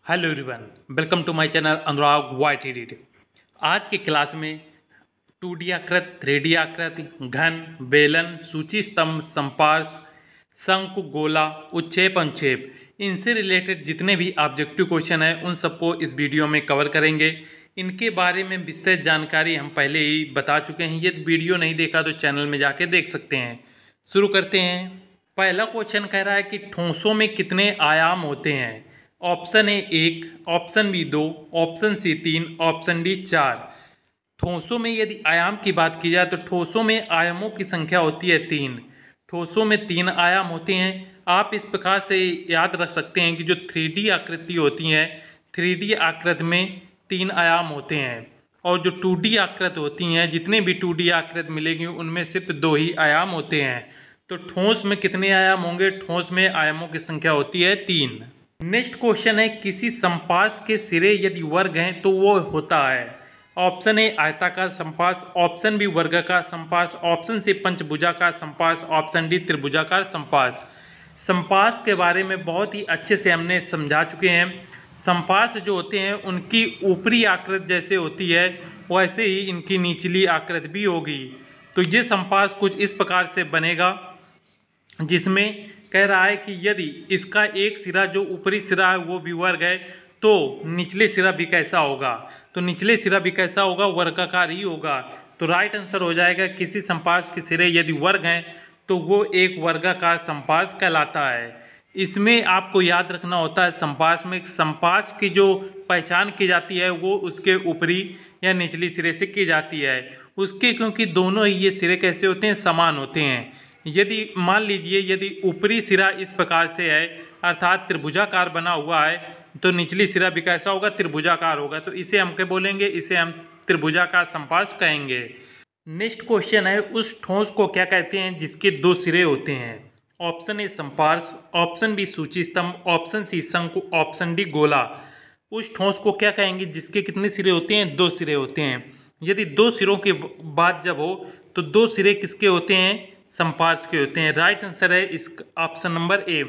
Hello everyone, welcome to my channel Anurag white edit. आज की class में 2D आकृति, 3D आकृति, घन, बेलन, सूची स्तंभ, संपार्श, शंकु, गोला, उच्छेप, अनुच्छेप, इनसे रिलेटेड जितने भी ऑब्जेक्टिव क्वेश्चन हैं उन सबको इस वीडियो में कवर करेंगे। इनके बारे में विस्तृत जानकारी हम पहले ही बता चुके हैं। यदि वीडियो नहीं देखा तो चैनल में जाके देख सकते हैं। शुरू करते हैं। पहला क्वेश्चन कह रहा है कि ठोसों में कितने आयाम होते हैं। Option A 1, option B 2, option C 3, option D 4। ठोसों में यदि आयाम की बात की जाए तो ठोसों में आयामों की संख्या होती है 3। ठोसों में 3 आयाम होते हैं। आप इस प्रकार से याद रख सकते हैं कि जो 3D आकृति होती हैं, 3D आकृति में 3 आयाम होते हैं और जो 2D आकृति होती हैं, जितने भी 2D आकृति मिलेंगी उनमें सिर्फ 2 ही आयाम होते हैं। तो ठोस में कितने आयाम होंगे? ठोस में आयामों की संख्या होती है 3। नेक्स्ट क्वेश्चन है, किसी संपार्श के सिरे यदि वर्ग हैं तो वो होता है। ऑप्शन ए आयताकार संपार्श, ऑप्शन बी वर्गाकार संपार्श, ऑप्शन सी पंचभुजाकार संपार्श, ऑप्शन डी त्रिभुजाकार संपार्श। संपार्श के बारे में बहुत ही अच्छे से हमने समझा चुके हैं। संपार्श जो होते हैं उनकी ऊपरी आकृति जैसे होती है वैसे ही इनकी निचली आकृति भी होगी। तो ये संपार्श कुछ इस प्रकार से बनेगा, जिसमें कह रहा है कि यदि इसका एक सिरा जो ऊपरी सिरा है वो भी वर्ग है तो निचले सिरा भी कैसा होगा? तो निचले सिरा भी कैसा होगा? वर्गाकार ही होगा। तो राइट आंसर हो जाएगा, किसी संपार्श के सिरे यदि वर्ग हैं तो वो एक वर्गाकार संपार्श कहलाता है। इसमें आपको याद रखना होता है, संपार्श की जो पहचान की जाती है वो उसके ऊपरी या निचली सिरे से की जाती है उसके, क्योंकि दोनों ही ये सिरे कैसे होते हैं? समान होते हैं। यदि मान लीजिए यदि ऊपरी सिरा इस प्रकार से है अर्थात त्रिभुजाकार बना हुआ है तो निचली सिरा भी कैसा होगा? त्रिभुजाकार होगा। तो इसे हम क्या बोलेंगे? इसे हम त्रिभुजाकार संपार्श कहेंगे। नेक्स्ट क्वेश्चन है, उस ठोस को क्या कहते हैं जिसके 2 सिरे होते हैं? ऑप्शन ए संपार्श, ऑप्शन बी सूची स्तंभ, ऑप्शन सी शंकु, ऑप्शन डी गोला। उस ठोस को क्या कहेंगे जिसके कितने सिरे होते हैं? 2 सिरे होते हैं। यदि 2 सिरों की बात जब हो तो 2 सिरे किसके होते हैं? संपार्श के होते हैं। राइट आंसर है इस ऑप्शन नंबर ए।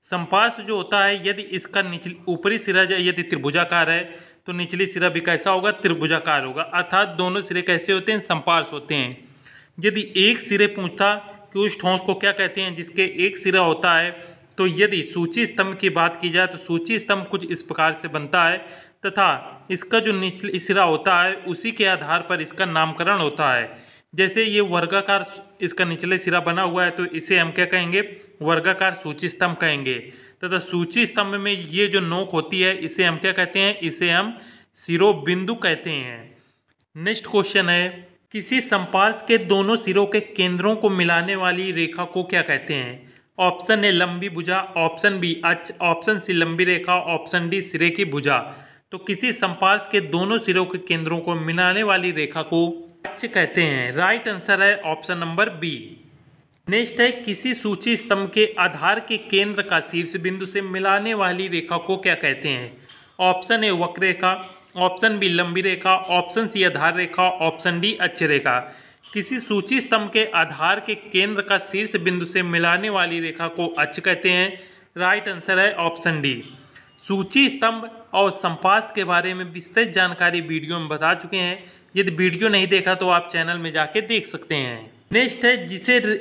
संपार्श जो होता है यदि इसका ऊपरी सिरा यदि त्रिभुजाकार है तो निचली सिरा भी कैसा होगा? त्रिभुजाकार होगा। अर्थात दोनों सिरे कैसे होते हैं? संपार्श होते हैं। यदि एक सिरे पूछता कि उस ठोस को क्या कहते हैं जिसके एक सिरा होता है, तो यदि सूची स्तंभ की बात की जाए तो सूची स्तंभ कुछ इस प्रकार से बनता है तथा इसका जो निचला सिरा होता है उसी के आधार पर इसका नामकरण होता है। जैसे ये वर्गाकार इसका निचले सिरा बना हुआ है तो इसे हम क्या कहेंगे? वर्गाकार सूची स्तंभ कहेंगे। तथा सूची स्तंभ में ये जो नोक होती है इसे हम क्या कहते हैं? इसे हम शिरोबिंदु कहते हैं। नेक्स्ट क्वेश्चन है, किसी संपार्श के दोनों सिरों के केंद्रों को मिलाने वाली रेखा को क्या कहते हैं? ऑप्शन ए लंबी भुजा, ऑप्शन बी अक्ष, ऑप्शन सी लंबी रेखा, ऑप्शन डी सिरे की भुजा। तो किसी संपार्श के दोनों सिरों के केंद्रों को मिलाने वाली रेखा को अक्ष कहते हैं। राइट आंसर है ऑप्शन नंबर बी। नेक्स्ट है, किसी सूची स्तंभ के आधार के केंद्र का शीर्ष बिंदु से मिलाने वाली रेखा को क्या कहते हैं? ऑप्शन ए वक्र रेखा, ऑप्शन बी लंबी रेखा, ऑप्शन सी आधार रेखा, ऑप्शन डी अक्ष रेखा। किसी सूची स्तंभ के आधार के केंद्र का शीर्ष बिंदु से मिलाने वाली रेखा को अक्ष कहते हैं। राइट आंसर है ऑप्शन डी। सूची स्तंभ और संपार्श के बारे में विस्तृत जानकारी वीडियो में बता चुके हैं। यदि वीडियो नहीं देखा तो आप चैनल में जाके देख सकते हैं। नेक्स्ट है,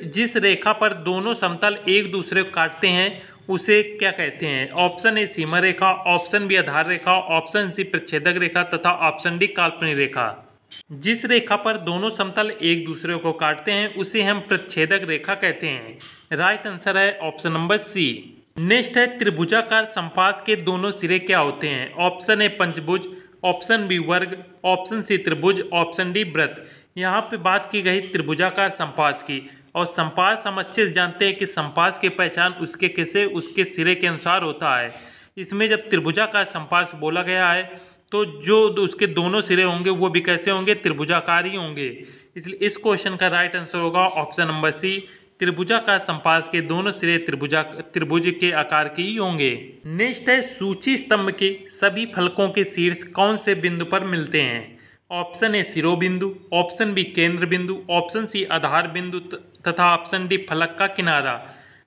जिस रेखा पर दोनों समतल एक दूसरे को काटते हैं उसे क्या कहते हैं? ऑप्शन ए सीमा रेखा, ऑप्शन बी आधार रेखा, ऑप्शन सी प्रच्छेदक रेखा तथा ऑप्शन डी काल्पनिक रेखा। जिस रेखा पर दोनों समतल एक दूसरे को काटते हैं उसे हम प्रच्छेदक रेखा कहते हैं। राइट आंसर है ऑप्शन नंबर सी। नेक्स्ट है, त्रिभुजाकार संपार्श के दोनों सिरे क्या होते हैं? ऑप्शन ए पंचभुज, ऑप्शन बी वर्ग, ऑप्शन सी त्रिभुज, ऑप्शन डी वृत्त। यहाँ पे बात की गई त्रिभुजाकार संपार्श की, और संपार्श हम अच्छे से जानते हैं कि संपार्श की पहचान उसके सिरे के अनुसार होता है। इसमें जब त्रिभुजाकार संपार्श बोला गया है तो जो उसके दोनों सिरे होंगे वो भी कैसे होंगे? त्रिभुजाकार ही होंगे। इसलिए इस क्वेश्चन का राइट आंसर होगा ऑप्शन नंबर सी। त्रिभुजाकार संपार्श के दोनों सिरे त्रिभुज के आकार के ही होंगे। नेक्स्ट है, सूची स्तंभ के सभी फलकों के शीर्ष कौन से बिंदु पर मिलते हैं? ऑप्शन ए शिरोबिंदु, ऑप्शन बी केंद्र बिंदु, ऑप्शन सी आधार बिंदु तथा ऑप्शन डी फलक का किनारा।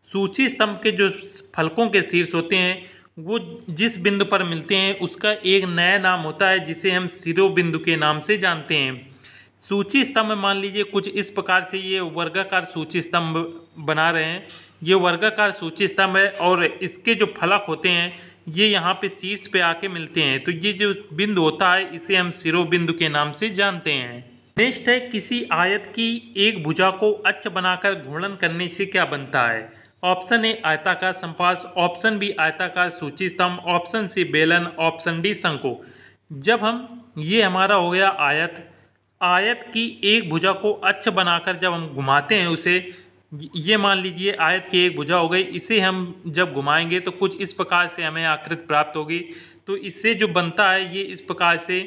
सूची स्तंभ के जो फलकों के शीर्ष होते हैं वो जिस बिंदु पर मिलते हैं उसका एक नया नाम होता है जिसे हम शिरोबिंदु के नाम से जानते हैं। सूची स्तंभ मान लीजिए कुछ इस प्रकार से ये वर्गाकार सूची स्तंभ बना रहे हैं। ये वर्गाकार सूची स्तंभ है और इसके जो फलक होते हैं ये यहाँ पे शीर्ष पे आके मिलते हैं। तो ये जो बिंदु होता है इसे हम शिरोबिंदु के नाम से जानते हैं। नेक्स्ट है, किसी आयत की एक भुजा को अक्ष बनाकर घूर्णन करने से क्या बनता है। ऑप्शन ए आयताकार संपार्श, ऑप्शन बी आयताकार सूची स्तंभ, ऑप्शन सी बेलन, ऑप्शन डी शंकु। जब हम ये हमारा हो गया आयत की एक भुजा को अक्ष बनाकर जब हम घुमाते हैं उसे, ये मान लीजिए आयत की एक भुजा हो गई, इसे हम जब घुमाएंगे तो कुछ इस प्रकार से हमें आकृति प्राप्त होगी। तो इससे जो बनता है ये इस प्रकार से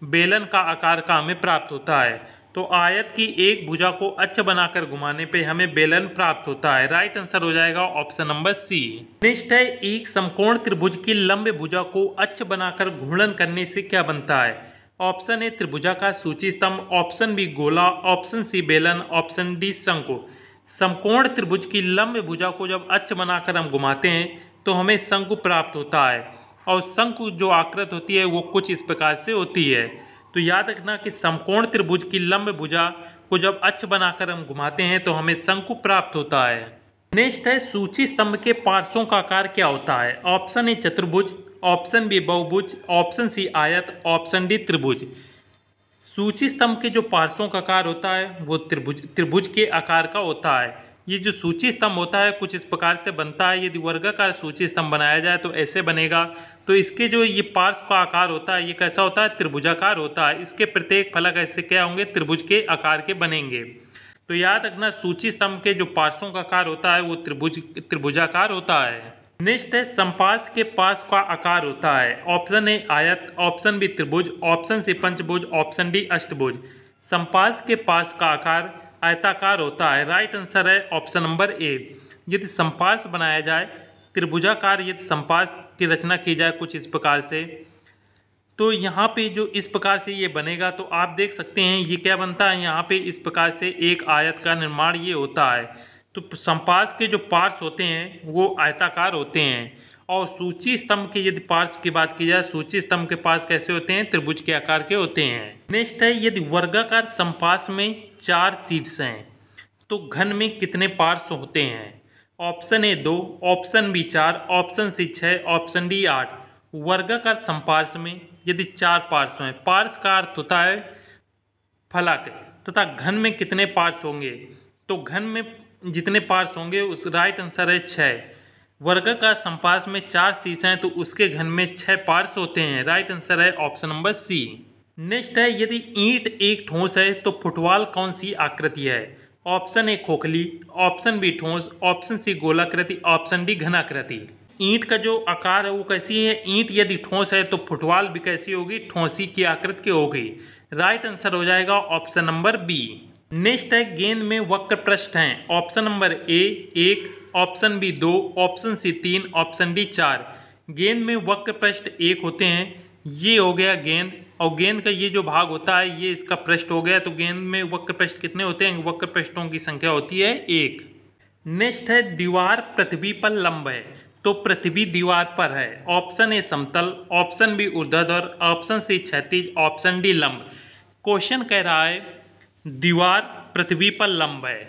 बेलन का आकार का हमें प्राप्त होता है। तो आयत की एक भुजा को अक्ष बनाकर घुमाने पे हमें बेलन प्राप्त होता है। राइट आंसर हो जाएगा ऑप्शन नंबर सी। नेक्स्ट है, एक समकोण त्रिभुज की लंब भुजा को अक्ष बनाकर घूर्णन करने से क्या बनता है। ऑप्शन ए त्रिभुजाकार सूची स्तंभ, ऑप्शन बी गोला, ऑप्शन सी बेलन, ऑप्शन डी शंकु। समकोण त्रिभुज की लंब भुजा को जब अक्ष बनाकर हम घुमाते हैं तो हमें शंकु प्राप्त होता है और शंकु जो आकृति होती है वो कुछ इस प्रकार से होती है। तो याद रखना कि समकोण त्रिभुज की लंब भुजा को जब अक्ष बनाकर हम घुमाते हैं तो हमें शंकु प्राप्त होता है। नेक्स्ट है, सूची स्तंभ के पार्श्वों का आकार क्या होता है। ऑप्शन ए चतुर्भुज, ऑप्शन बी बहुभुज, ऑप्शन सी आयत, ऑप्शन डी त्रिभुज। सूची स्तंभ के जो पार्श्वों का आकार होता है वो त्रिभुज के आकार का होता है। ये जो सूची स्तंभ होता है कुछ इस प्रकार से बनता है। यदि वर्गाकार सूची स्तंभ बनाया जाए तो ऐसे बनेगा। तो इसके जो ये पार्श्व का आकार होता है ये कैसा होता है, त्रिभुजाकार होता है। इसके प्रत्येक फलक ऐसे क्या होंगे, त्रिभुज के आकार के बनेंगे। तो याद रखना सूची स्तंभ के जो पार्श्वों का आकार होता है वो त्रिभुजाकार होता है। नेक्स्ट है, संपार्श के पास का आकार होता है। ऑप्शन ए आयत, ऑप्शन बी त्रिभुज, ऑप्शन सी पंचभुज, ऑप्शन डी अष्टभुज। संपार्श के पास का आकार आयताकार होता है। राइट आंसर है ऑप्शन नंबर ए। यदि संपार्श बनाया जाए त्रिभुजाकार, यदि संपार्श की रचना की जाए कुछ इस प्रकार से, तो यहाँ पे जो इस प्रकार से ये बनेगा तो आप देख सकते हैं ये क्या बनता है। यहाँ पे इस प्रकार से एक आयत का निर्माण ये होता है। तो संपार्श के जो पार्श्व होते हैं वो आयताकार होते हैं। और सूची स्तंभ के यदि पार्श्व की बात की जाए, सूची स्तंभ के पार्श्व कैसे होते हैं, त्रिभुज के आकार के होते हैं। नेक्स्ट है, यदि वर्गाकार संपार्श्व में 4 शीर्ष हैं तो घन में कितने पार्श्व होते हैं। Option A 2, option B 4, option C 6, option D 8। वर्गाकार संपार्श्व में यदि 4 पार्श्व हैं, पार्श्व का अर्थ होता है फलक, तथा घन में कितने पार्श्व होंगे, तो घन में जितने पार्श्व होंगे उस राइट आंसर है 6। वर्गाकार संपार्श्व में 4 शीर्ष हैं तो उसके घन में 6 पार्श्व होते हैं। राइट आंसर है ऑप्शन नंबर सी। नेक्स्ट है, यदि ईंट एक ठोस है तो फुटबॉल कौन सी आकृति है। ऑप्शन ए खोखली, ऑप्शन बी ठोस, ऑप्शन सी गोलाकृति, ऑप्शन डी घनाकृति। ईंट का जो आकार है वो कैसी है, ईंट यदि ठोस है तो फुटबॉल भी कैसी होगी, ठोसी की आकृति की होगी। राइट आंसर हो जाएगा ऑप्शन नंबर बी। नेक्स्ट है, गेंद में वक्र पृष्ठ हैं। Option number A 1, option B 2, option C 3, option D 4। गेंद में वक्र पृष्ठ 1 होते हैं, ये हो गया गेंद, और गेंद का ये जो भाग होता है ये इसका पृष्ठ हो गया। तो गेंद में वक्र पृष्ठ कितने होते हैं, वक्र पृष्ठों की संख्या होती है 1। नेक्स्ट है, दीवार पृथ्वी पर लंब है तो पृथ्वी दीवार पर है। ऑप्शन ए समतल, ऑप्शन बी ऊर्ध्वाधर, ऑप्शन सी क्षैतिज, ऑप्शन डी लंब। क्वेश्चन कह रहा है दीवार पृथ्वी पर लंब है,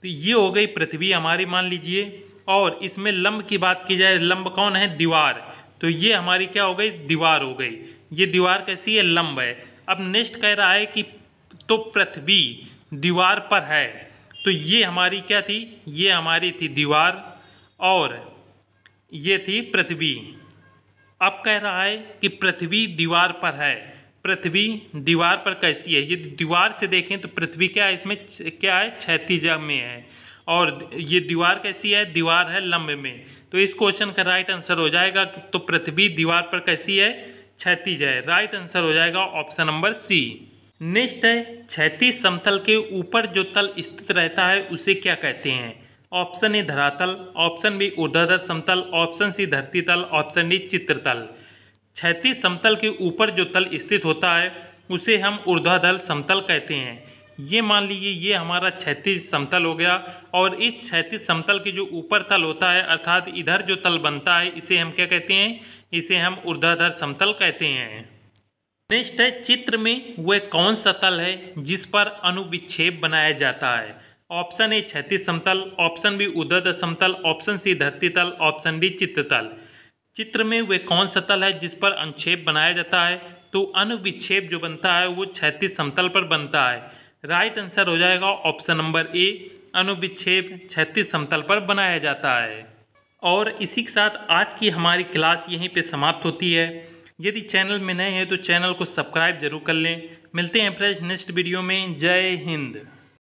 तो ये हो गई पृथ्वी हमारी मान लीजिए, और इसमें लंब की बात की जाए, लंब कौन है, दीवार, तो ये हमारी क्या हो गई, दीवार हो गई। ये दीवार कैसी है, लंब है। अब नेक्स्ट कह रहा है कि तो पृथ्वी दीवार पर है, तो ये हमारी क्या थी, ये हमारी थी दीवार और ये थी पृथ्वी। अब कह रहा है कि पृथ्वी दीवार पर है, पृथ्वी दीवार पर कैसी है। यदि दीवार से देखें तो पृथ्वी क्या है, इसमें क्या है, क्षैतिज में है, और ये दीवार कैसी है, दीवार है लंब में। तो इस क्वेश्चन का राइट आंसर हो जाएगा तो पृथ्वी दीवार पर कैसी है, क्षैतिज है। राइट आंसर हो जाएगा ऑप्शन नंबर सी। नेक्स्ट है, क्षैतिज समतल के ऊपर जो तल स्थित रहता है उसे क्या कहते हैं। ऑप्शन ए धरातल, ऑप्शन बी ऊर्ध्वाधर समतल, ऑप्शन सी धरती तल, ऑप्शन डी चित्रतल। क्षैतिज समतल के ऊपर जो तल स्थित होता है उसे हम ऊर्ध्वाधर समतल कहते हैं। ये मान लीजिए ये हमारा क्षैतिज समतल हो गया, और इस क्षैतिज समतल के जो ऊपर तल होता है अर्थात इधर जो तल बनता है इसे हम क्या कहते हैं, इसे हम ऊर्ध्वाधर समतल कहते हैं। नेक्स्ट है, चित्र में वह कौन सा तल है जिस पर अनुविक्षेप बनाया जाता है। ऑप्शन ए क्षैतिज समतल, ऑप्शन बी ऊर्ध्वाधर समतल, ऑप्शन सी धरती तल, ऑप्शन डी चित्र तल। चित्र में वह कौन सा तल है जिस पर अनुक्षेप बनाया जाता है, तो अनुविक्षेप जो बनता है वो क्षैतिज समतल पर बनता है। राइट आंसर हो जाएगा ऑप्शन नंबर ए, अनुविक्षेप क्षैतिज समतल पर बनाया जाता है। और इसी के साथ आज की हमारी क्लास यहीं पे समाप्त होती है। यदि चैनल में नए हैं तो चैनल को सब्सक्राइब जरूर कर लें। मिलते हैं फ्रेंड्स नेक्स्ट वीडियो में। जय हिंद।